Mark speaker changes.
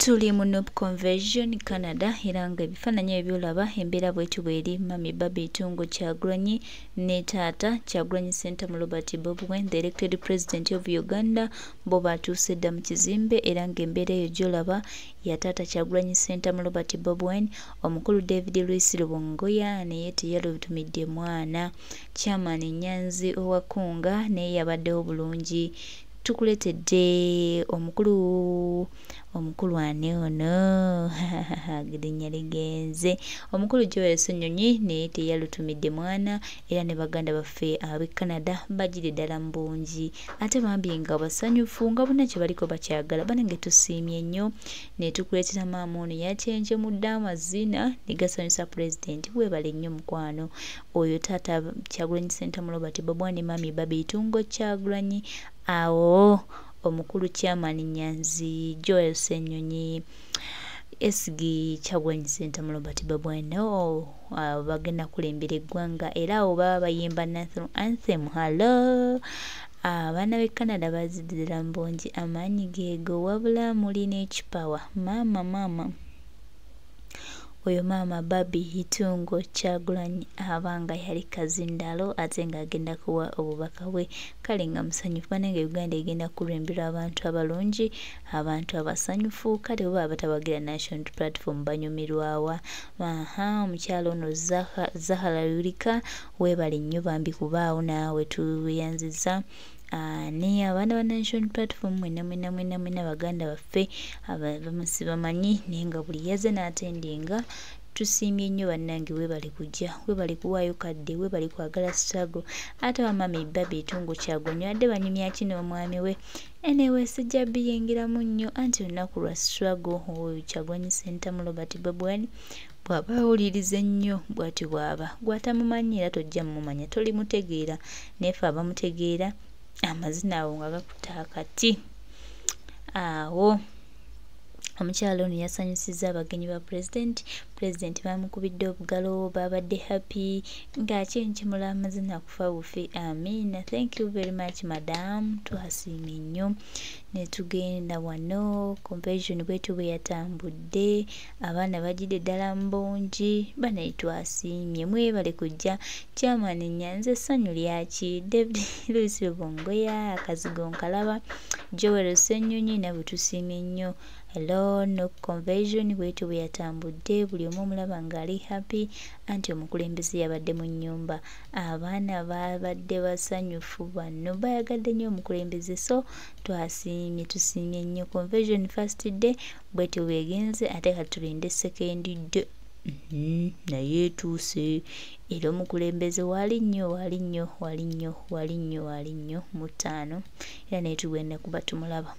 Speaker 1: Tuli mu Nup Convetion Canada era nga ebifaananyi ebyolaba embeera bw'etyo bw'eri Mami Baby Tungo Kyagulanyi ne taata Kyagulanyi Ssentamu Robert Bobi Wine, the elected president of Uganda, bo batuuse dda mu kizimbe era ng'embeera eyo gyolaba ya taata Kyagulanyi Ssentamu Robert Bobi Wine, omukulu David Luis Rubongoya naye teyalutumidde mwana. Chairman Nyanzi Owakunga naye yabaddewo bulungi. Tukuletedde omukulu ane ono erinnya ligenze omukulu Joel Ssenyonyi naye teyalutumidde mwana era ne baganda baffe ab'e Canada bagire ddala mu bungi ate bambi nga basanyufu nga bonna kye baliko bakyagala banange tusiimye nnyo ne tukuleetera maama ono yakyenjemudde amazina ne gasanyusa pulezidenti weebale nnyo mukwano oyo taata Kyagulanyi Ssentamu Robert Bobi Wine ne Mami Baby Tungo Kyagulanyi awo omukulu Chairman Nyanzi Joel Ssenyonyi esigi Kyagulanyi Ssentamu Robert Bobi Wine bagenda kulembera eggwanga era awo baba bayimba national anthem. Hello abaana b'e Canada baziddira mu bungi amaanyi geego wabula mulina ekipawa maama oyo Maama Baby Tungo Kyagulanyi abanga yali kazindalo ate ng'agenda kuwa obubaka bwe kale nga musanyufu banange Uganda egenda kulembera abantu abalungi abantu abasanyufu kale oba abatawagira national platform banyumirwawa omukyalo ono Zahara Yulika weebale nnyo bambi kubaawo naawe tuyanziza ni abaana ba national platform mwena baganda baffe bamanyi naye nga buli yaze n'atendinga tusiimye nnyo bannange weebale kujja weebale kuwaayo kadde weebale kwagala struggle ate wa Mami Baby Tungo Kyagulanyi adde banyumya kino omwami we enewe sijja biyingiramu nnyo anti olunaku lwa struggle oyo Kyagulanyi Ssentamu Robert Bobi Wine bw'aba awulirize nnyo bw'ati bw'aba gw'atamumanyi era tojja mumanya tolimutegeera neefe abamutegeera amazina awo nga gakuta akati awo omukyalo ono yasanyusizza abagenyi ba pulezidenti bamukubidde obugalo babadde happy ng'akyenkyemula amazina kufa bufi amina. Thank you very much madam tuhasiimye nnyo netugenda wano convention bwetyo bwe yatambudde abaana bagidde ddala mu bungi banaye twasiimye mwebale kujja Chairman Nyanzi essanyu lyaki David Luis Rubongoya akazigo nkalaba Joel Ssenyonyi nabwe tusiimye nnyo. Hello Nup Convetion bwetyo bwe yatambudde buli omu omulaba ng'ali happy anti omukulembeze yabadde mu nnyumba abaana babadde basanyufu bano bayagadde nnyo omukulembeze so tusiimye nnyo convention first day bwetyo bwegenze ate kati tulinde second day naye etuuse era omukulembeze wali nnyo mu ttaano era naye tugenda kuba tumulaba.